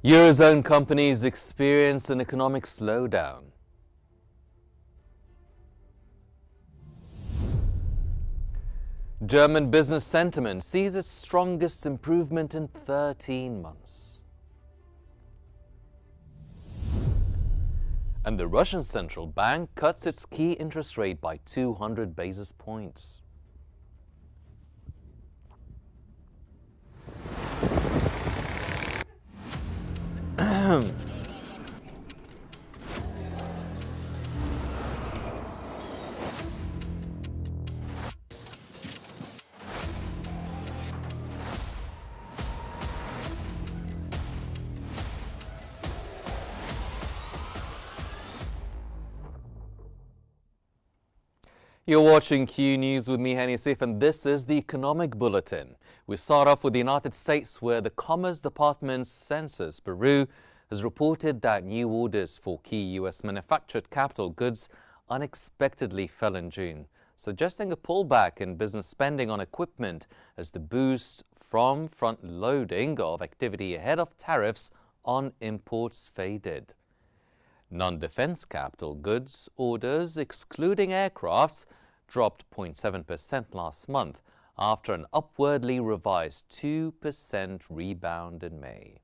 Eurozone companies experience an economic slowdown. German business sentiment sees its strongest improvement in 13 months. And the Russian central bank cuts its key interest rate by 200 basis points. You're watching Q News with me, Hani Asif, and this is the Economic Bulletin. We start off with the United States, where the Commerce Department's Census Bureau has reported that new orders for key U.S. manufactured capital goods unexpectedly fell in June, suggesting a pullback in business spending on equipment as the boost from front-loading of activity ahead of tariffs on imports faded. Non-defense capital goods orders, excluding aircrafts, dropped 0.7% last month after an upwardly revised 2% rebound in May.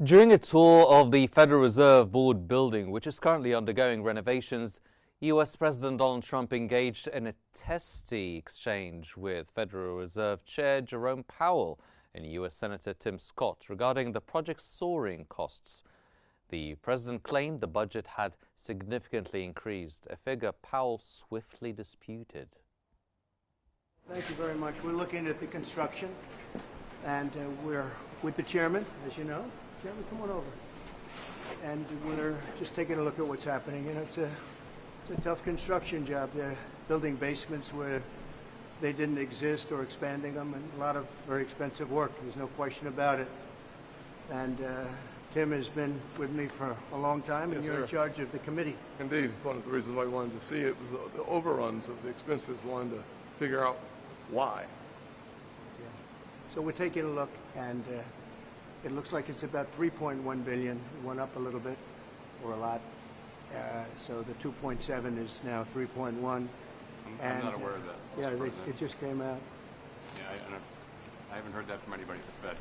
During a tour of the Federal Reserve Board building, which is currently undergoing renovations, U.S. President Donald Trump engaged in a testy exchange with Federal Reserve Chair Jerome Powell and U.S. Senator Tim Scott regarding the project's soaring costs. The president claimed the budget had significantly increased, a figure Powell swiftly disputed. Thank you very much. We're looking at the construction, and we're with the chairman, as you know. Chairman, come on over. And we're just taking a look at what's happening. You know, it's a tough construction job. They're building basements where they didn't exist or expanding them, and a lot of very expensive work. There's no question about it. And Tim has been with me for a long time, and you're in charge of the committee. Indeed. One of the reasons why we wanted to see it was the overruns of the expenses. We wanted to figure out why. Yeah. So we're taking a look, and it looks like it's about $3.1 billion. It went up a little bit, or a lot. So the 2.7 is now 3.1. I'm not aware of that. Yeah, it just came out. Yeah, I haven't heard that from anybody at the Fed.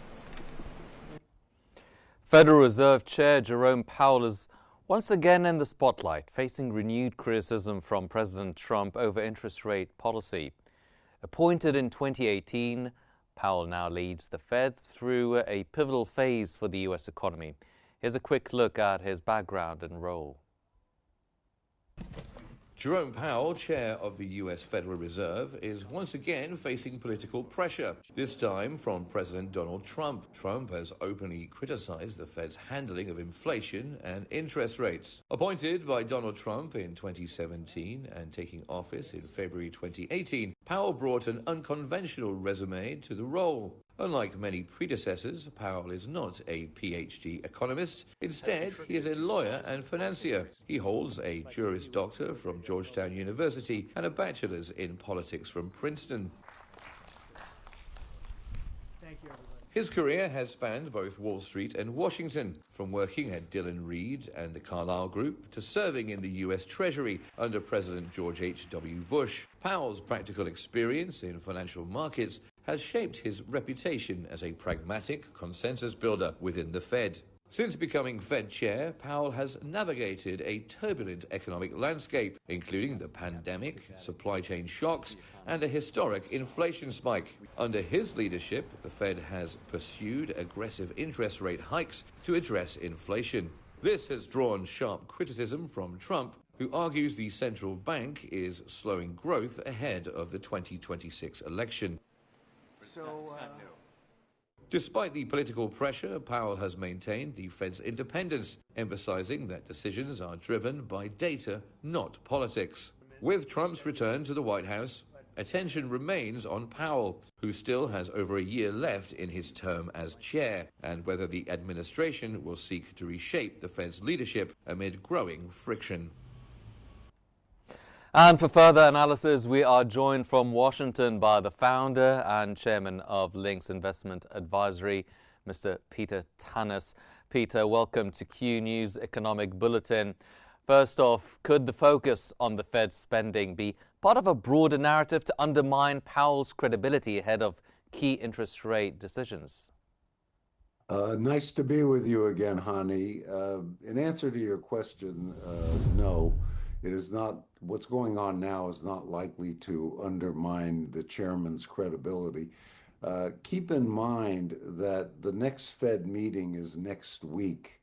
Federal Reserve Chair Jerome Powell is once again in the spotlight, facing renewed criticism from President Trump over interest rate policy. Appointed in 2018, Powell now leads the Fed through a pivotal phase for the U.S. economy. Here's a quick look at his background and role. Jerome Powell, chair of the U.S. Federal Reserve, is once again facing political pressure, this time from President Donald Trump. Trump has openly criticized the Fed's handling of inflation and interest rates. Appointed by Donald Trump in 2017 and taking office in February 2018, Powell brought an unconventional resume to the role. Unlike many predecessors, Powell is not a PhD economist. Instead, he is a lawyer and financier. He holds a Juris Doctor from Georgetown University and a bachelor's in politics from Princeton. Thank you, everybody. His career has spanned both Wall Street and Washington, from working at Dillon Read and the Carlyle Group to serving in the U.S. Treasury under President George H.W. Bush. Powell's practical experience in financial markets has shaped his reputation as a pragmatic consensus builder within the Fed. Since becoming Fed chair, Powell has navigated a turbulent economic landscape, including the pandemic, supply chain shocks, and a historic inflation spike. Under his leadership, the Fed has pursued aggressive interest rate hikes to address inflation. This has drawn sharp criticism from Trump, who argues the central bank is slowing growth ahead of the 2026 election. Despite the political pressure, Powell has maintained the Fed's independence, emphasizing that decisions are driven by data, not politics. With Trump's return to the White House, attention remains on Powell, who still has over a year left in his term as chair, and whether the administration will seek to reshape the Fed's leadership amid growing friction. And for further analysis, we are joined from Washington by the founder and chairman of Links Investment Advisory, Mr. Peter Tanis. Peter, welcome to Q News Economic Bulletin. First off, could the focus on the Fed's spending be part of a broader narrative to undermine Powell's credibility ahead of key interest rate decisions? Nice to be with you again, Hani. In answer to your question, no. It is not, what's going on now is not likely to undermine the chairman's credibility. Keep in mind that the next Fed meeting is next week,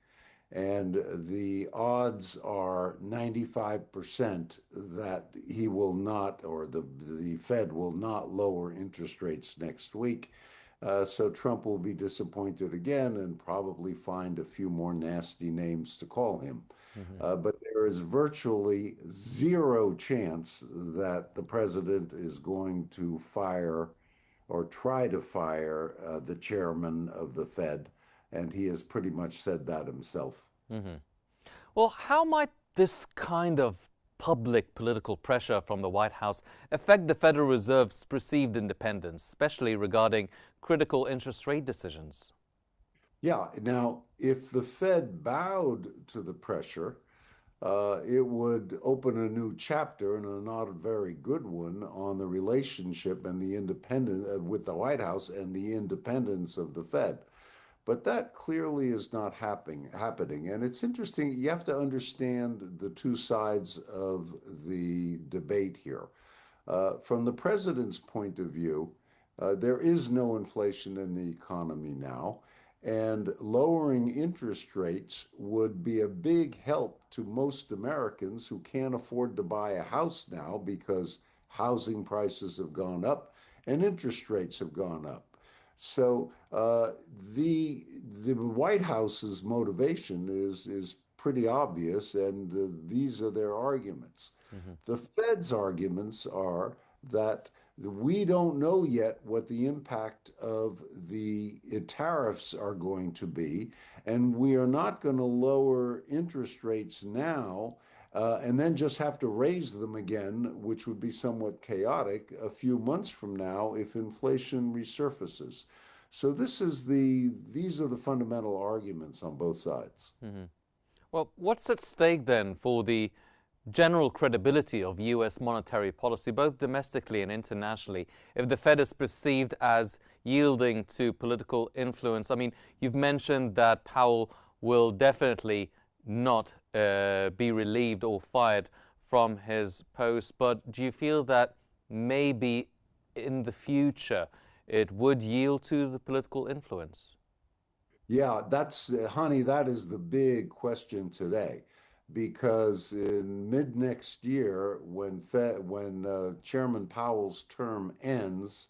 and the odds are 95% that he will not, or the Fed will not lower interest rates next week. So Trump will be disappointed again and probably find a few more nasty names to call him. But there is virtually zero chance that the president is going to fire or try to fire the chairman of the Fed, and he has pretty much said that himself. Well, how might this kind of public political pressure from the White House affect the Federal Reserve's perceived independence, especially regarding critical interest rate decisions? Yeah, now, if the Fed bowed to the pressure, it would open a new chapter, and a not a very good one, on the relationship and the independence with the White House and the independence of the Fed. But that clearly is not happening. And it's interesting, you have to understand the two sides of the debate here. From the president's point of view, there is no inflation in the economy now, and lowering interest rates would be a big help to most Americans who can't afford to buy a house now because housing prices have gone up and interest rates have gone up. So the White House's motivation is pretty obvious, and these are their arguments. The Fed's arguments are that we don't know yet what the impact of the tariffs are going to be, and we are not going to lower interest rates now and then just have to raise them again, which would be somewhat chaotic a few months from now if inflation resurfaces. So these are the fundamental arguments on both sides. Well, what's at stake then for the general credibility of U.S. monetary policy, both domestically and internationally, if the Fed is perceived as yielding to political influence? I mean, you've mentioned that Powell will definitely not be relieved or fired from his post, but do you feel that maybe in the future it would yield to the political influence? Yeah, honey, that is the big question today. Because in mid next year, when Chairman Powell's term ends,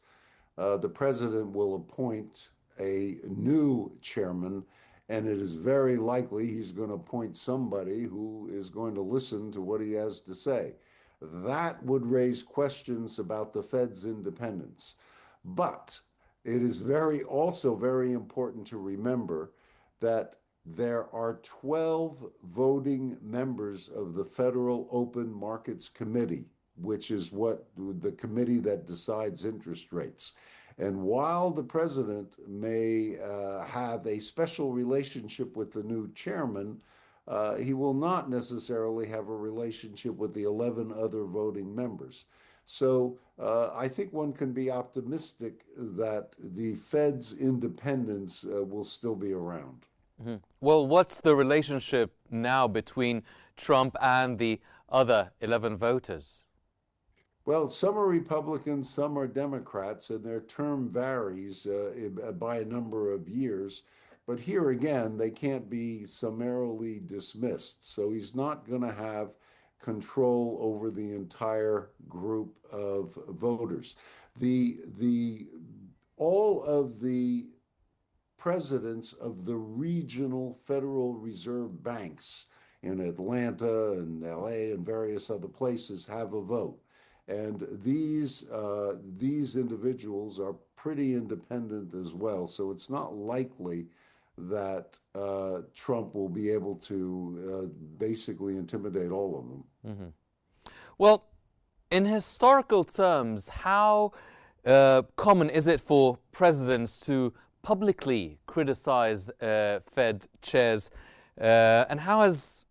the president will appoint a new chairman, and it is very likely he's going to appoint somebody who is going to listen to what he has to say. That would raise questions about the Fed's independence. But It is also very important to remember that there are 12 voting members of the Federal Open Markets Committee, which is what the committee that decides interest rates. And while the president may have a special relationship with the new chairman, he will not necessarily have a relationship with the 11 other voting members. So I think one can be optimistic that the Fed's independence will still be around. Mhm. Well, what's the relationship now between Trump and the other 11 voters? Well, some are Republicans, some are Democrats, and their term varies by a number of years. But here again, they can't be summarily dismissed. So he's not going to have control over the entire group of voters. The all of the presidents of the regional Federal Reserve banks in Atlanta and LA and various other places have a vote. And these individuals are pretty independent as well. So it's not likely that Trump will be able to basically intimidate all of them. Well, in historical terms, how common is it for presidents to publicly criticize Fed chairs? And how has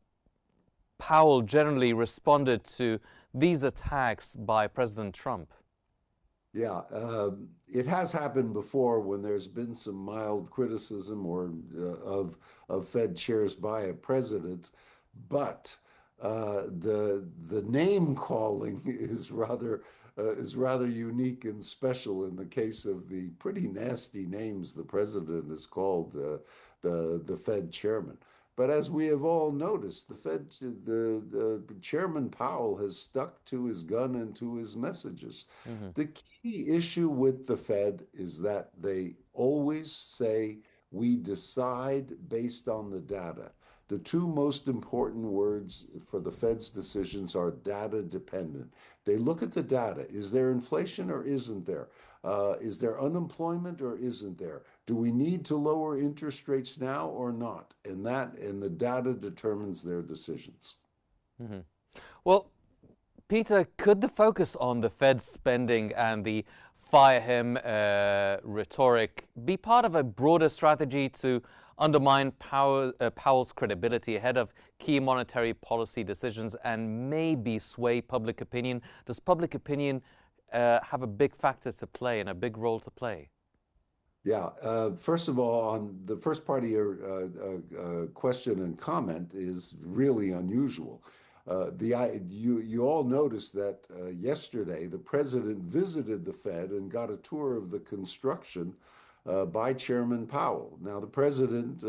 Powell generally responded to these attacks by President Trump? Yeah, it has happened before when there's been some mild criticism or of Fed chairs by a president, but the name calling is rather unique and special in the case of the pretty nasty names the president has called the Fed chairman. But as we have all noticed, the Chairman Powell has stuck to his gun and to his messages. The key issue with the Fed is that they always say we decide based on the data. The two most important words for the Fed's decisions are data dependent. They look at the data. Is there inflation or isn't there? Is there unemployment or isn't there? Do we need to lower interest rates now or not? And the data determines their decisions. Well, Peter, could the focus on the Fed spending and the fire him rhetoric be part of a broader strategy to undermine Powell's credibility ahead of key monetary policy decisions and maybe sway public opinion? Does public opinion have a big factor to play and a big role to play? Yeah. First of all, on the first part of your question and comment is really unusual. You all noticed that yesterday the president visited the Fed and got a tour of the construction by Chairman Powell. Now, the president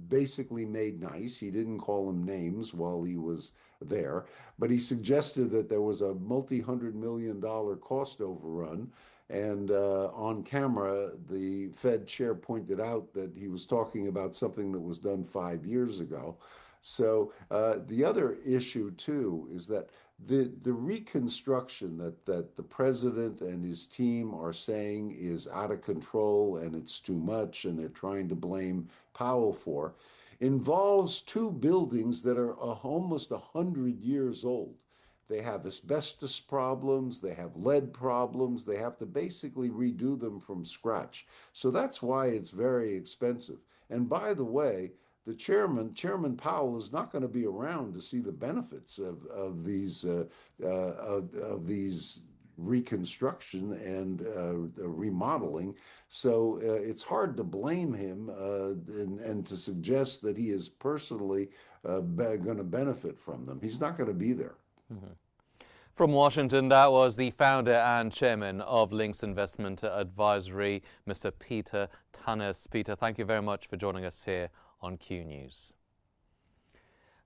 basically made nice. He didn't call him names while he was there, but he suggested that there was a multi-$100 million cost overrun. And on camera, the Fed chair pointed out that he was talking about something that was done 5 years ago. So the other issue, too, is that the reconstruction that the president and his team are saying is out of control and it's too much and they're trying to blame Powell for involves two buildings that are almost 100 years old. They have asbestos problems, they have lead problems, they have to basically redo them from scratch. So that's why it's very expensive. And by the way, the Chairman Powell, is not going to be around to see the benefits of these reconstruction and remodeling. So it's hard to blame him and to suggest that he is personally going to benefit from them. He's not going to be there. From Washington, that was the founder and chairman of Links Investment Advisory, Mr. Peter Tannis. Peter, thank you very much for joining us here on Q News.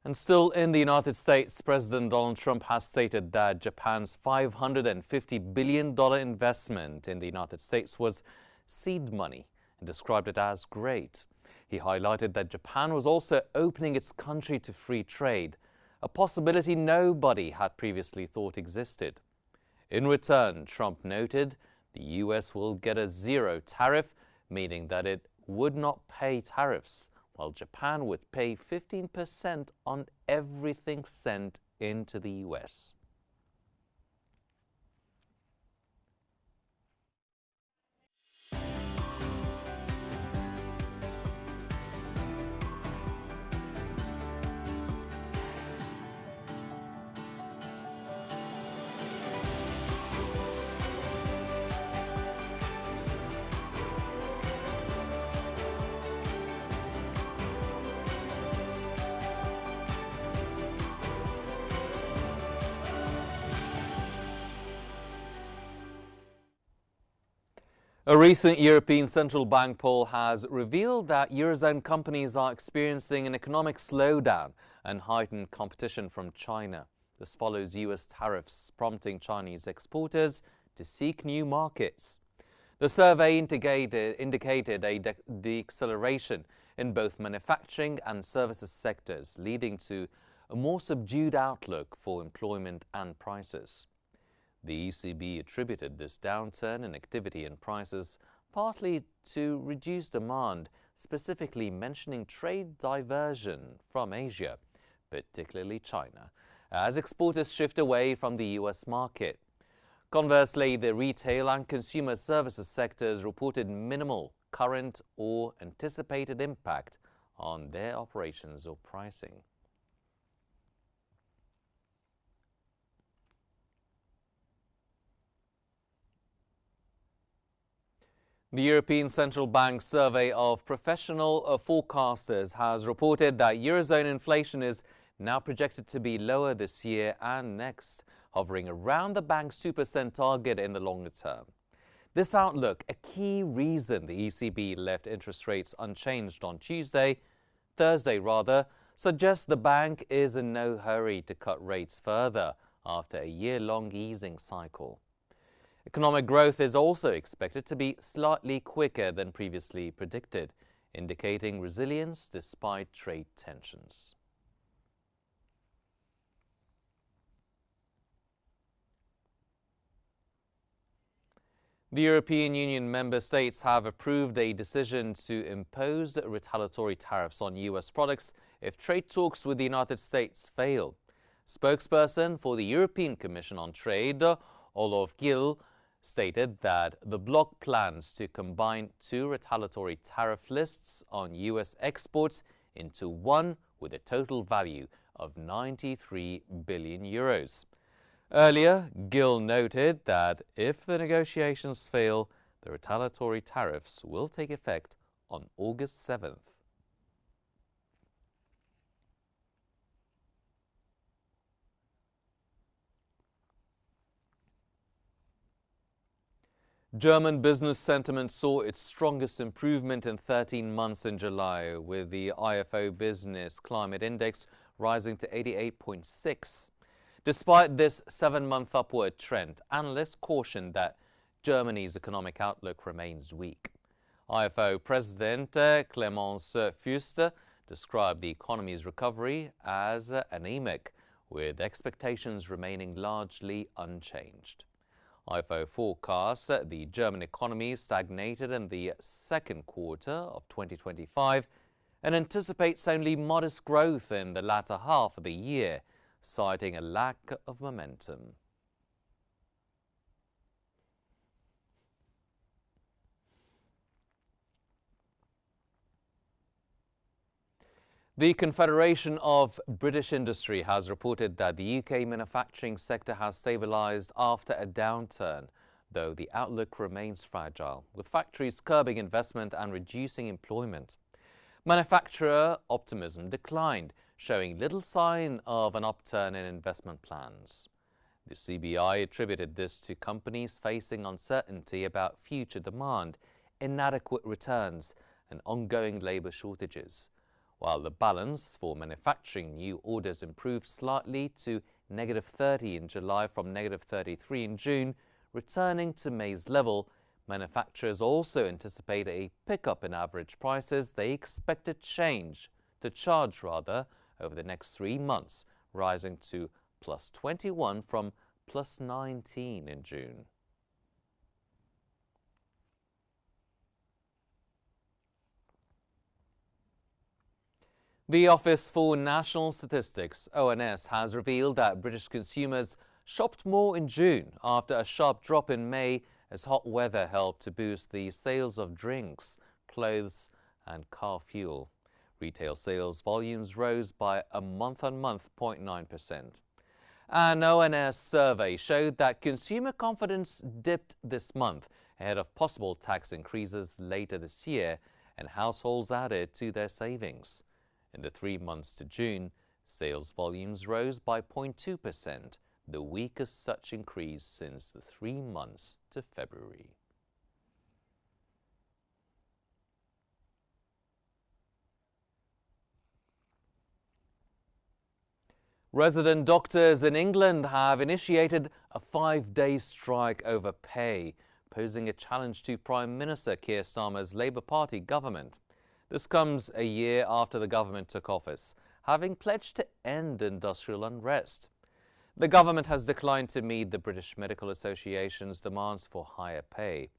And still in the United States, President Donald Trump has stated that Japan's $550 billion investment in the United States was seed money and described it as great. He highlighted that Japan was also opening its country to free trade, a possibility nobody had previously thought existed. In return, Trump noted The US will get a zero tariff, meaning that it would not pay tariffs, while Japan would pay 15% on everything sent into the US. A recent European Central Bank poll has revealed that Eurozone companies are experiencing an economic slowdown and heightened competition from China. This follows US tariffs prompting Chinese exporters to seek new markets. The survey indicated a deceleration in both manufacturing and services sectors, leading to a more subdued outlook for employment and prices. The ECB attributed this downturn in activity and prices partly to reduced demand, specifically mentioning trade diversion from Asia, particularly China, as exporters shift away from the US market. Conversely, the retail and consumer services sectors reported minimal current or anticipated impact on their operations or pricing. The European Central Bank survey of professional forecasters has reported that Eurozone inflation is now projected to be lower this year and next, hovering around the bank's 2% target in the longer term. This outlook, a key reason the ECB left interest rates unchanged on Thursday rather, suggests the bank is in no hurry to cut rates further after a year-long easing cycle. Economic growth is also expected to be slightly quicker than previously predicted, indicating resilience despite trade tensions. The European Union member states have approved a decision to impose retaliatory tariffs on US products if trade talks with the United States fail. Spokesperson for the European Commission on Trade, Olof Gil, stated that the bloc plans to combine two retaliatory tariff lists on US exports into one with a total value of 93 billion euros. Earlier, Gil noted that if the negotiations fail, the retaliatory tariffs will take effect on August 7th. German business sentiment saw its strongest improvement in 13 months in July, with the IFO Business Climate Index rising to 88.6. Despite this 7-month upward trend, analysts cautioned that Germany's economic outlook remains weak. IFO President Clemens Fuster described the economy's recovery as anemic, with expectations remaining largely unchanged. IFO forecasts the German economy stagnated in the second quarter of 2025 and anticipates only modest growth in the latter half of the year, citing a lack of momentum. The Confederation of British Industry has reported that the UK manufacturing sector has stabilised after a downturn, though the outlook remains fragile, with factories curbing investment and reducing employment. Manufacturer optimism declined, showing little sign of an upturn in investment plans. The CBI attributed this to companies facing uncertainty about future demand, inadequate returns, and ongoing labour shortages, while the balance for manufacturing new orders improved slightly to -30 in July from -33 in June, returning to May's level. Manufacturers also anticipate a pickup in average prices they expect to charge over the next 3 months, rising to +21 from +19 in June. The Office for National Statistics, ONS, has revealed that British consumers shopped more in June after a sharp drop in May as hot weather helped to boost the sales of drinks, clothes and car fuel. Retail sales volumes rose by a month-on-month 0.9%. An ONS survey showed that consumer confidence dipped this month ahead of possible tax increases later this year, and households added to their savings. In the 3 months to June, sales volumes rose by 0.2%, the weakest such increase since the 3 months to February. Resident doctors in England have initiated a 5-day strike over pay, posing a challenge to Prime Minister Keir Starmer's Labour Party government. This comes a year after the government took office, having pledged to end industrial unrest. The government has declined to meet the British Medical Association's demands for higher pay.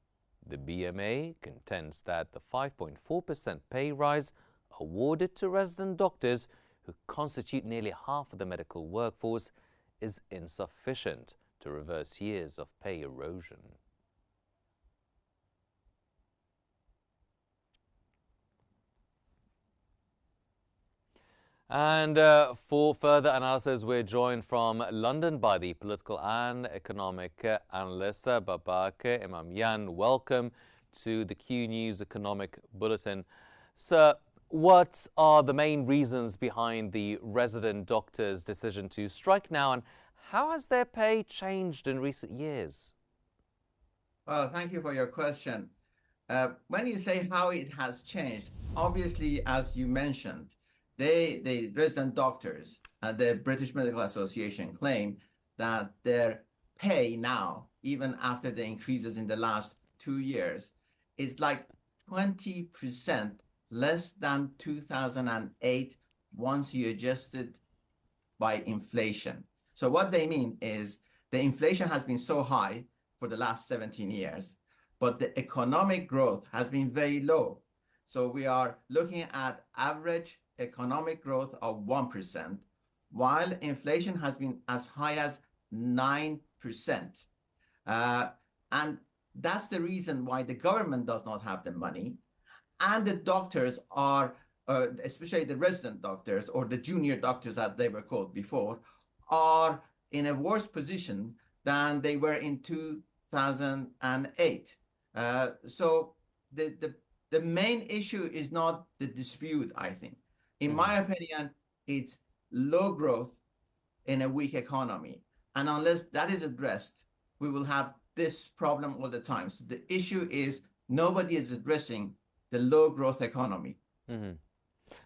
The BMA contends that the 5.4% pay rise awarded to resident doctors, who constitute nearly half of the medical workforce, is insufficient to reverse years of pay erosion. And for further analysis, we're joined from London by the political and economic analyst Babak Imamyan. Welcome to the Q News Economic Bulletin. Sir, what are the main reasons behind the resident doctors' decision to strike now, and how has their pay changed in recent years? Well, thank you for your question. When you say how it has changed, obviously, as you mentioned, the resident doctors and the British Medical Association claim that their pay now, even after the increases in the last 2 years, is like 20% less than 2008 once you adjust it by inflation. So what they mean is the inflation has been so high for the last 17 years, but the economic growth has been very low. So we are looking at average economic growth of 1%, while inflation has been as high as 9%. And that's the reason why the government does not have the money. And the doctors are, especially the resident doctors or the junior doctors as they were called before, are in a worse position than they were in 2008. So the main issue is not the dispute, I think. In my opinion, it's low growth in a weak economy. And unless that is addressed, we will have this problem all the time. So the issue is nobody is addressing the low growth economy.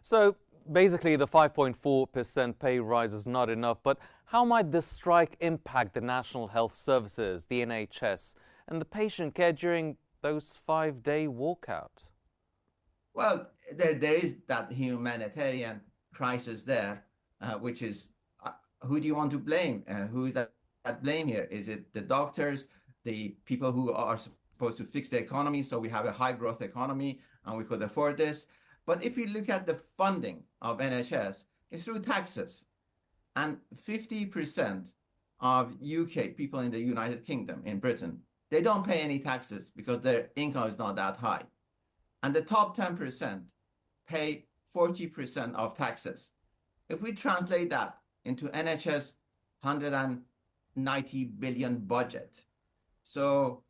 So basically the 5.4% pay rise is not enough, but how might this strike impact the National Health Services, the NHS, and the patient care during those 5-day walkout? Well, there is that humanitarian crisis there, which is, who do you want to blame? Who is at blame here? Is it the doctors, the people who are supposed to fix the economy so we have a high growth economy and we could afford this? But if you look at the funding of NHS, it's through taxes. And 50% of UK people in the United Kingdom, in Britain, they don't pay any taxes because their income is not that high. And the top 10% pay 40% of taxes. If we translate that into NHS 190 billion budget, so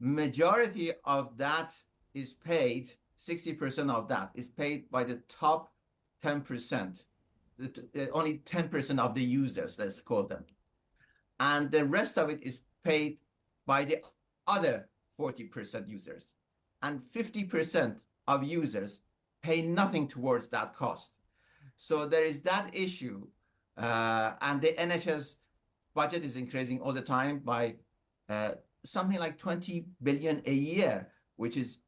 majority of that is paid, 60% of that is paid by the top 10%, only 10% of the users, let's call them. And the rest of it is paid by the other 40% users. And 50% of users pay nothing towards that cost. So there is that issue. And the NHS budget is increasing all the time by something like 20 billion a year, which is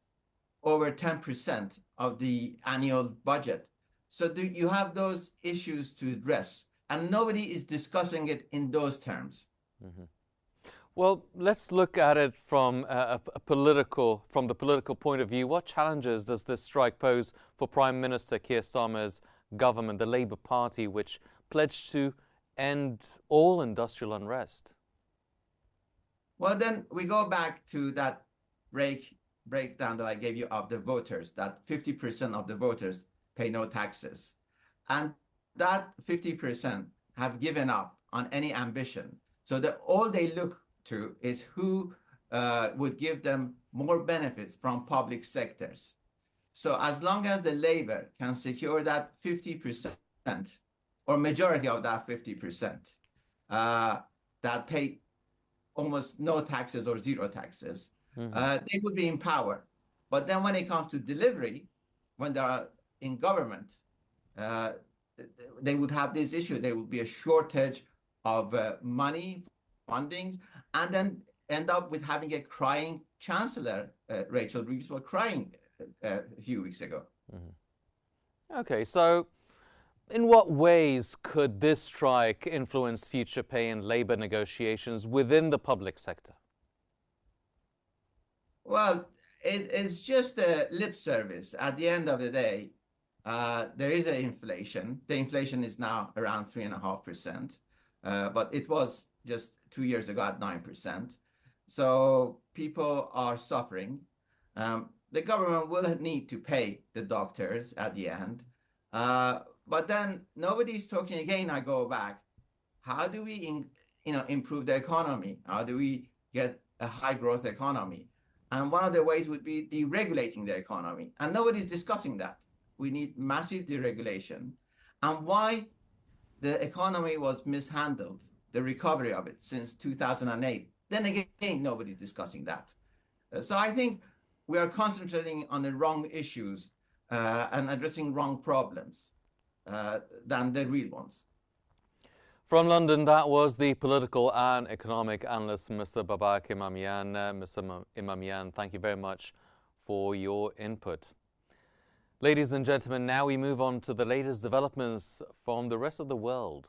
over 10% of the annual budget. So you have those issues to address, and nobody is discussing it in those terms. Well, let's look at it from the political point of view. What challenges does this strike pose for Prime Minister Keir Starmer's government, the Labour Party, which pledged to end all industrial unrest? Well, then we go back to that breakdown that I gave you of the voters, that 50% of the voters pay no taxes. And that 50% have given up on any ambition. So all they look to is who would give them more benefits from public sectors. So as long as the Labour can secure that 50% or majority of that 50% that pay almost no taxes or zero taxes, they would be in power. But then when it comes to delivery, when they are in government, they would have this issue. There would be a shortage of money, funding, and then end up with having a crying chancellor. Rachel Reeves was crying a few weeks ago. Okay, so in what ways could this strike influence future pay and labor negotiations within the public sector? Well, it's just a lip service. At the end of the day, there is an inflation. The inflation is now around 3.5%, but it was just 2 years ago at 9%. So people are suffering. The government will need to pay the doctors at the end. But then nobody's talking again. I go back. How do we improve the economy? How do we get a high growth economy? And one of the ways would be deregulating the economy. And nobody's discussing that. We need massive deregulation. And why the economy was mishandled, the recovery of it since 2008. Then again, nobody's discussing that. So I think we are concentrating on the wrong issues and addressing wrong problems than the real ones. From London, that was the political and economic analyst, Mr. Babak Imamian. Mr. Imamian, thank you very much for your input. Ladies and gentlemen, now we move on to the latest developments from the rest of the world.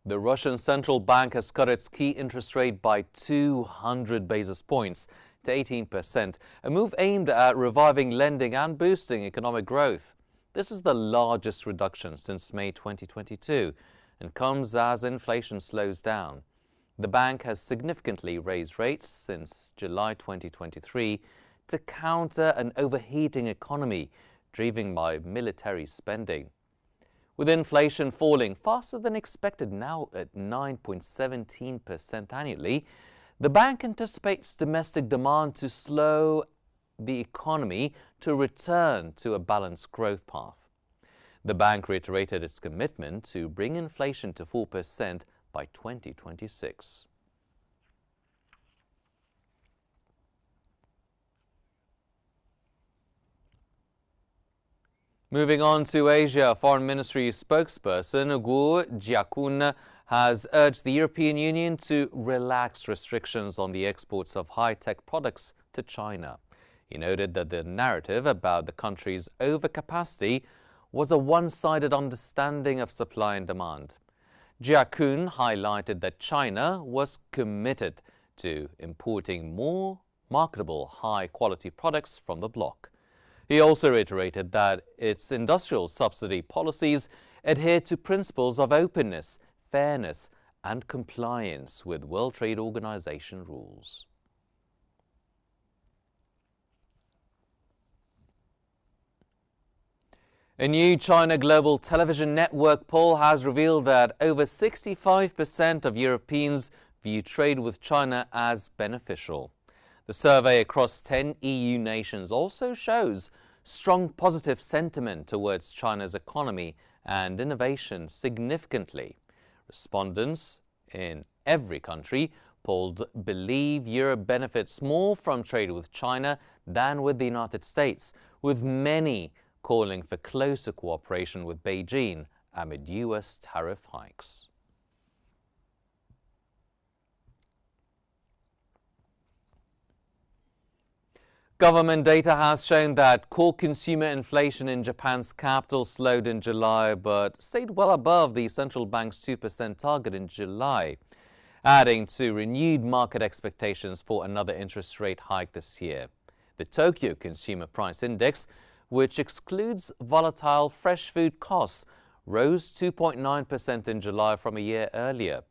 The Russian central bank has cut its key interest rate by 200 basis points to 18%, a move aimed at reviving lending and boosting economic growth. This is the largest reduction since May 2022 and comes as inflation slows down. The bank has significantly raised rates since July 2023 to counter an overheating economy driven by military spending. With inflation falling faster than expected, now at 9.17% annually, the bank anticipates domestic demand to slow the economy to return to a balanced growth path. The bank reiterated its commitment to bring inflation to 4% by 2026. Moving on to Asia, Foreign Ministry spokesperson Gu Jiakun has urged the European Union to relax restrictions on the exports of high-tech products to China. He noted that the narrative about the country's overcapacity was a one-sided understanding of supply and demand. Jiakun highlighted that China was committed to importing more marketable, high-quality products from the bloc. He also reiterated that its industrial subsidy policies adhere to principles of openness, fairness, and compliance with World Trade Organization rules. A new China Global Television Network poll has revealed that over 65% of Europeans view trade with China as beneficial. The survey across 10 EU nations also shows strong positive sentiment towards China's economy and innovation significantly. Respondents in every country polled believe Europe benefits more from trade with China than with the United States, with many calling for closer cooperation with Beijing amid US tariff hikes. Government data has shown that core consumer inflation in Japan's capital slowed in July but stayed well above the central bank's 2% target in July, adding to renewed market expectations for another interest rate hike this year. The Tokyo Consumer Price Index, which excludes volatile fresh food costs, rose 2.9% in July from a year earlier.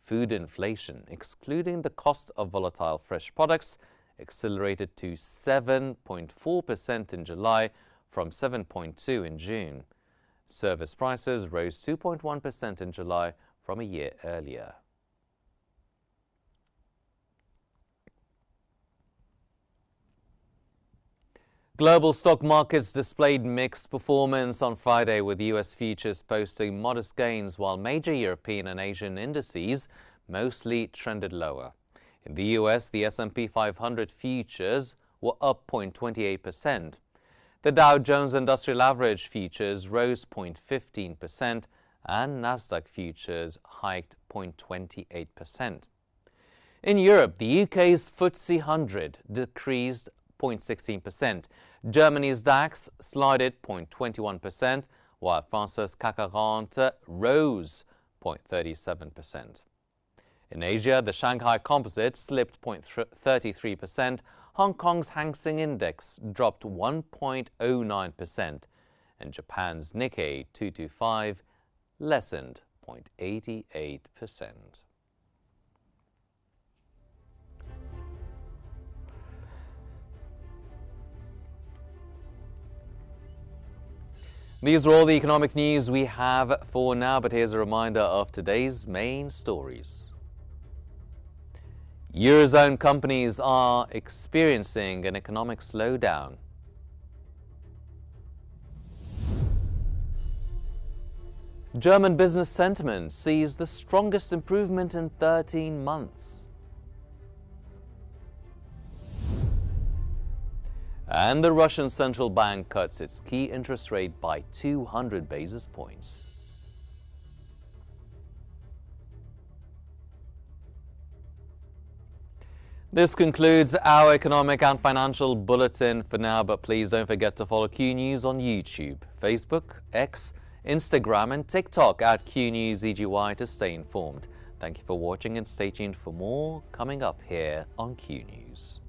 Food inflation, excluding the cost of volatile fresh products, accelerated to 7.4% in July from 7.2% in June. Service prices rose 2.1% in July from a year earlier. Global stock markets displayed mixed performance on Friday, with U.S. futures posting modest gains while major European and Asian indices mostly trended lower. In the U.S., the S&P 500 futures were up 0.28%. The Dow Jones Industrial Average futures rose 0.15% and Nasdaq futures hiked 0.28%. In Europe, the UK's FTSE 100 decreased 0.16%. Germany's DAX slided 0.21%, while France's CAC 40 rose 0.37%. In Asia, the Shanghai Composite slipped 0.33%, Hong Kong's Hang Seng Index dropped 1.09%, and Japan's Nikkei 225 lessened 0.88%. These are all the economic news we have for now, but here's a reminder of today's main stories. Eurozone companies are experiencing an economic slowdown. German business sentiment sees the strongest improvement in 13 months. And the Russian central bank cuts its key interest rate by 200 basis points. This concludes our economic and financial bulletin for now, but please don't forget to follow Q News on YouTube, Facebook, X, Instagram and TikTok at QNewsEGY to stay informed. Thank you for watching and stay tuned for more coming up here on Q News.